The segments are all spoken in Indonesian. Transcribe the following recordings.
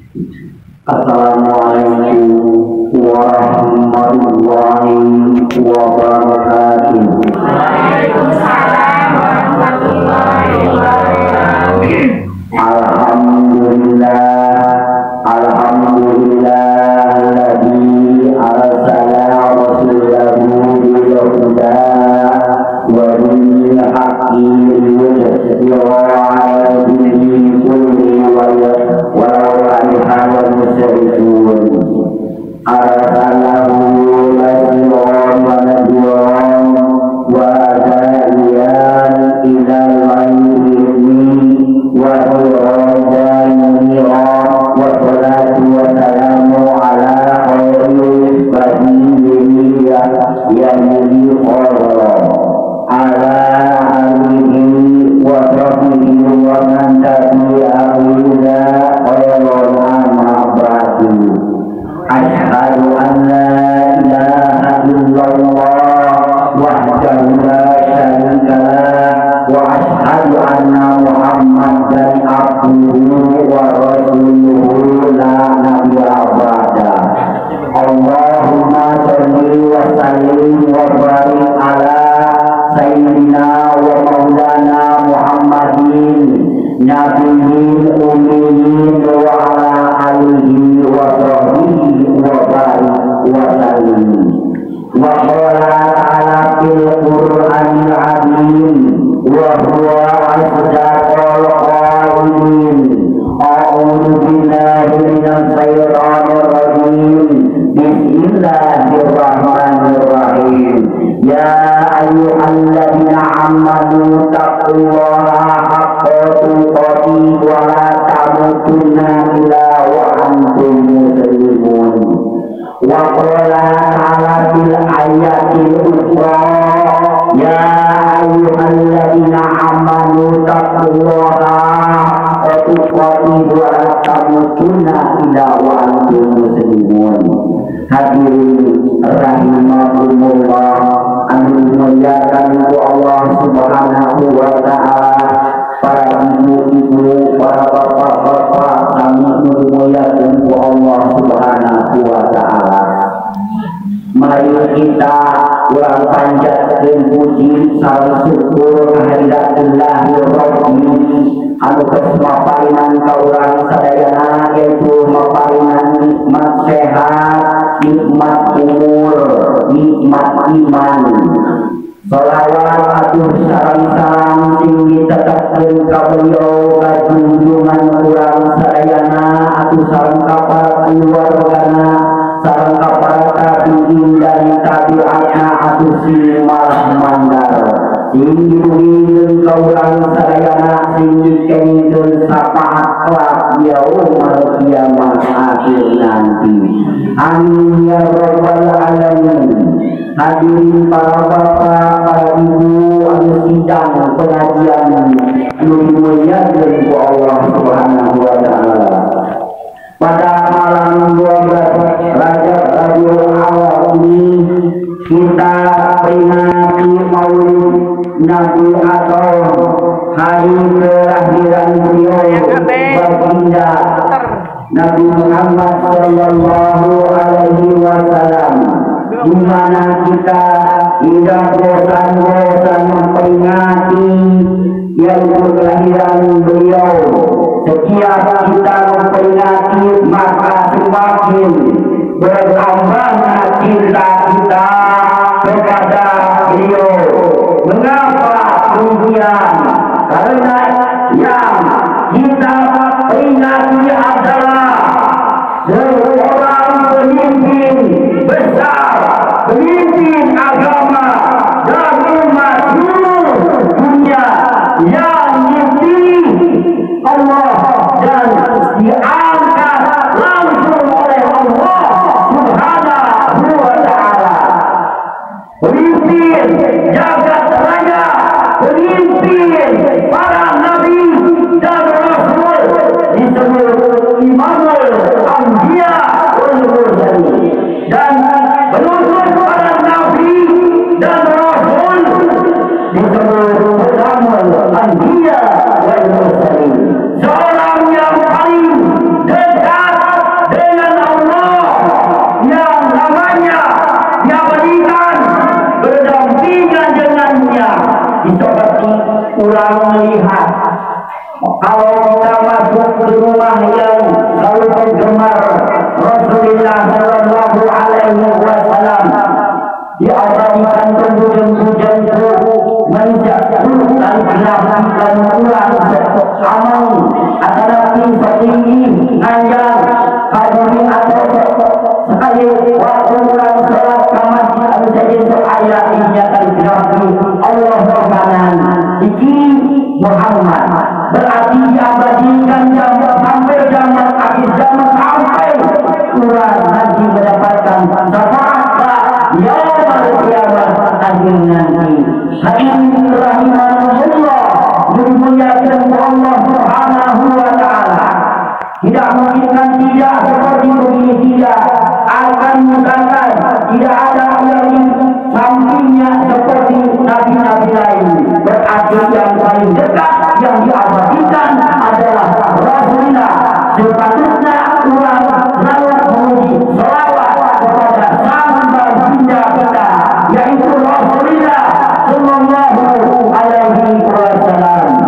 Assalamualaikum warahmatullahi wabarakatuh. Waalaikumsalam warahmatullahi wabarakatuh. Alhamdulillahilladzi arsala rasulahu bil huda wa dinil haqqi liyudhhirahu 'ala dini kulli walau karihal musyrikun. Arsalahu basyiran wa nadhiran wa da'iyan ilal wa sirajan munira wa salatu wa salamu ala khairil bariyah ya nabi ala alihi wa sahbihi wa man tabi'ahu ila khairil amma ba'du. Asyhadu an la ilaha illallah wahdahu la syarika lah wa asyhadu anna Muhammadan abduhu wa rasuluhu la nabiyya ba'da. Allahumma shalli wa sallim wa barik ala sayyidina wa maulana Muhammadin nabiyil ummiyin wa ala alihi wa sahbihi wa barik wa sallim. Wa qala ta'ala fil Qur'anil azim wa huwa asdaqul qailin. A'udzu billahi minasy syaithanir rajim. Bismillahirrahmanirrahim. Ya ayyuhalladzina amanu taqullaha haqqa tuqatih wa la tamutunna illa wa antum muslimun. Wa qala ta'ala fil ayatil ukhra ya ayyuhalladzina amanu taqullaha haqqa tuqatih wa la tamutunna illa wa antum muslimun. Hadirin rahimakumullah, anu dimuliakan ku Allah Subhanahu wa taala, para ibu-ibu, para bapak-bapak, kami dimuliakan ku Allah Subhanahu wa taala. Mari kita ulang panjatkeun puji sareng syukur kehadiratillahir rabbi anu geus maparinan ka urang sadayana, yaitu maparinan nikmat sehat, nikmat umur, nikmat iman. Sholawat atuh sareng salam sing ditetepkeun ka beliau ka junjungan urang sadayana, atuh sareng ka para keluargana, sareng ka para tabi'in dan tabi'atna, atuh sing malah mandar sing dirugikeun ka urang sadayana, sing dikenikeun syafaat kelak yaumul kiamah akhir nanti. Amin ya rabbal alamin. Hadirin para bapak, para ibu, anu sidang pengajian anu dimuliakeun ku Allah Subhanahu wa taala. Pada malam 12 Rajab Rabiul Awal ini kita peringati Maulid Nabi atau hari kelahiran beliau baginda Nabi Muhammad sallallahu alaihi wasallam, di mana kita tidak bosan-bosan memperingati yaitu kelahiran beliau. Setiap kita memperingati maka semakin bertambahnya cinta kita kepada beliau. Mengapa demikian? Karena yang kita peringati adalah seorang pemimpin besar, pemimpin agama dan umat seluruh dunia yang dipilih Allah dan diangkat langsung oleh Allah Subhanahu wa taala. Pemimpin jagat raya, pemimpin para nabi dan rasul disebut di rumah yang lalu penggemar Rasulullah Sallallahu Alaihi Wasallam diabadikan kemudian-kemudian menjatuh dan menafsirkan ulang amal antara tim setinggi anjang hadirin atau sekali waktu ulang sholat kamar al-sajid ayat injatan grafi Allah berkanan iki Muhammad berarti diabadikan zaman sampai zaman akhir zaman sampai ulang nanti mendapatkan syafaat yaumul qiyamah akhir nanti. Hadirin rahimahullah, dimuliakan Allah Subhanahu wa taala. Tidak mungkin tidak seperti begini, tidak akan misalkan tidak ada yang sampingnya seperti nabi-nabi lain. Berarti yang paling dekat yang diabadikan adalah Rasulullah. Sepatutnya ulang selalu memuji selawat kepada sang baginda kita, yaitu Rasulullah Sallallahu Alaihi Wasallam.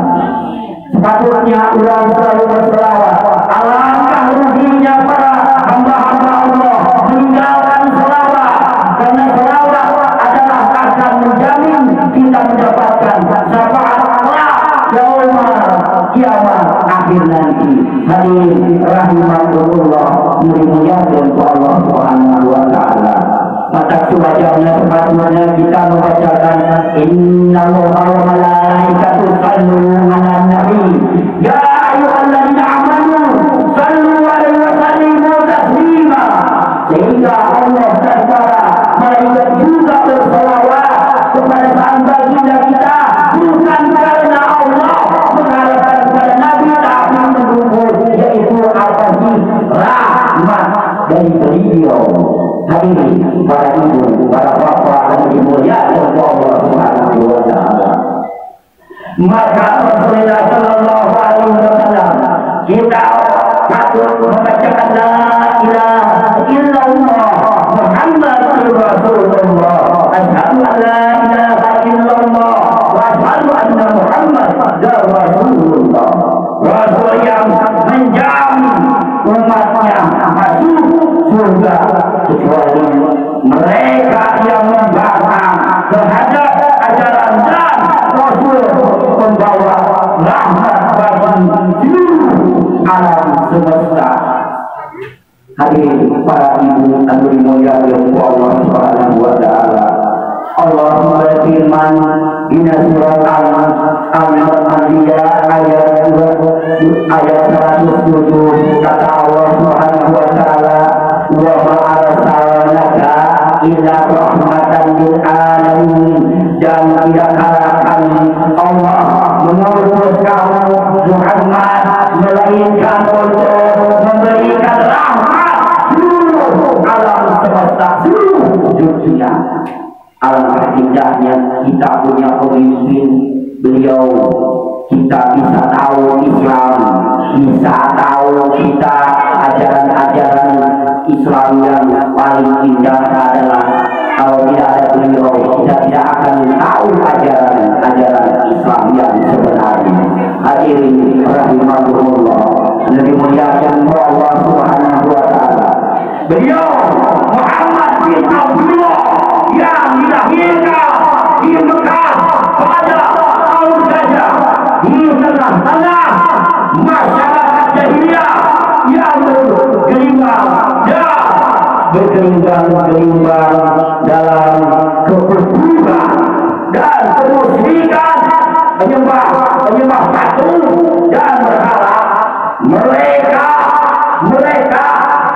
Sepatutnya ulang selalu berselawat. Alangkah ruginya para hamba-hamba Allah meninggalkan selawat, karena selawat adalah akan menjamin kita mendapatkan syafaat Allah yaumul kiamat akhir nanti. Hadirin rahimahullah, dimuliakan Allah Subhanahu wa taala. Maka sewajarnya sepatutnya kita membacakan innallaha wa malaikatahu yusholluna 'alan nabi ya ayyuhalladzina amanu shallu 'alaihi wa sallimu taslima, sehingga Allah dan para malaikat juga berselawat kepada sang baginda kita, bukan karena Allah mengharapkan kepada Nabi, tapi menunggu yaitu apa sih rahmat dari beliau. Hadirin para ibu, para bapak yang dimuliakan Allah Subhanahu wa taala. Maka Rasulullah Sallallahu Alaihi Wasallam kita patut membacakan la ilaha illallah Muhammadur Rasulullah, asyhadu an la ilaha illallah wa asyhadu anna Muhammadar Rasulullah. Rasul yang menjamin umatnya masuk surga kecuali mereka yang membangkang terhadap ajaran dan Rasul membawa rahmat bagi seluruh alam semesta. Hadirin para ibu dan dimuliakan Allah Subhanahu wa taala. Allah berfirman di surat Al-Anbiya ayat 107, kata Allah Subhanahu wa taala, wa ma arsalnaka illa rahmatan lil alamin, dan tidaklah Allah mengutus kamu Muhammad melainkan untuk memberikan rahmat seluruh alam semesta, seluruh dunia. Alangkah indahnya kita punya pemimpin beliau, kita bisa tahu Islam, bisa tahu kita ajaran-ajaran Islam yang paling indah adalah kalau tidak ada beliau kita tidak akan tahu ajaran-ajaran Islam yang sebenarnya. Hadirin rahimahullah, dimuliakan Allah Subhanahu wa taala. Beliau Muhammad bin Abdullah yang dilahirkan di Mekah pada tahun Gajah, di tengah-tengah masyarakat jahiliyah yang bergelimbang dan bergelimbang dalam kekufuran dan kemusyrikan, menyembah patung dan berhala. Mereka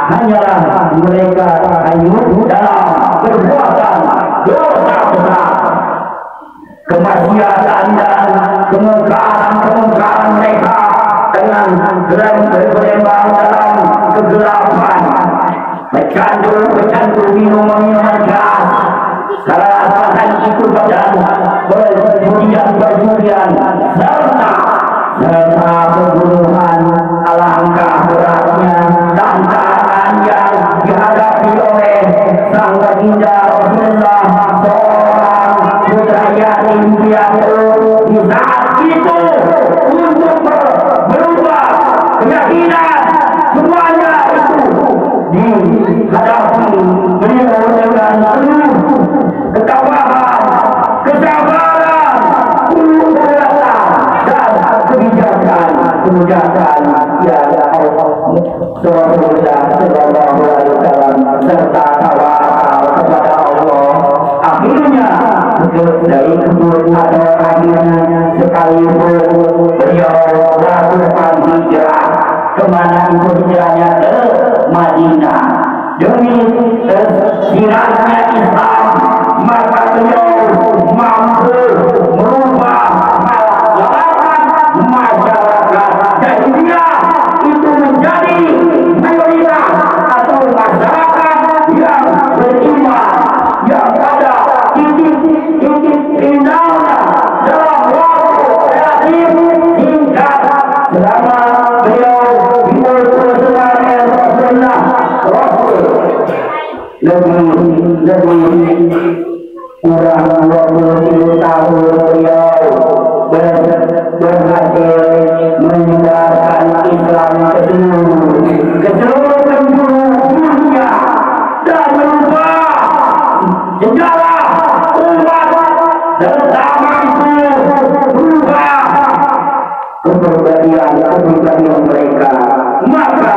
hanyalah mereka hanyut dalam perbuatan dosa besar, kemaksiatan dan kemungkaran mereka dengan berlembang dalam kegelapan, bercandu minuman keras, salah satu itu badan berjudian serta pembunuhan. Alangkah beratnya tantangan yang dihadapi oleh sang baginda Rasulullah, seorang putra yatim piatu di saat itu, untuk berubah keyakinan semuanya itu dihadapi beliau dengan penuh ketabahan, kesabaran, penuh keyakinan dan kebijakan ya Allah Sallallahu Alaihi Wasallam serta tawakal kepada Allah. Akhirnya dari kebun atau akhirnya sekalipun beliau melakukan hijrah kemana itu hijrahnya ke Madinah demi tersiratnya Islam, maka beliau mampu merubah masyarakat jahiliyah itu menjadi mayoritas atau masyarakat yang beriman, yang pada titik indahnya dalam waktu relatif singkat selama beliau hidup sebagai Rasulullah lebih kurang 20 tahun beliau berhasil menyebarkan Islam ke seluruh penjuru dunia dan merubah sejarah umat serta mampu berubah kepribadian mereka. Maka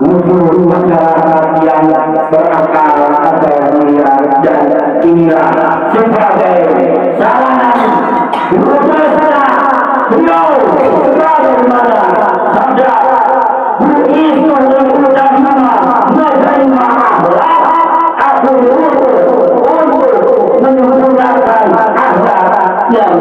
musuh masyarakat yang berakal atau mulia dan inilah sebagai sarana berusaha beliau bagaimana sabda bu'istu utama menerima akhlak aku untuk menyempurnakan akhlak yang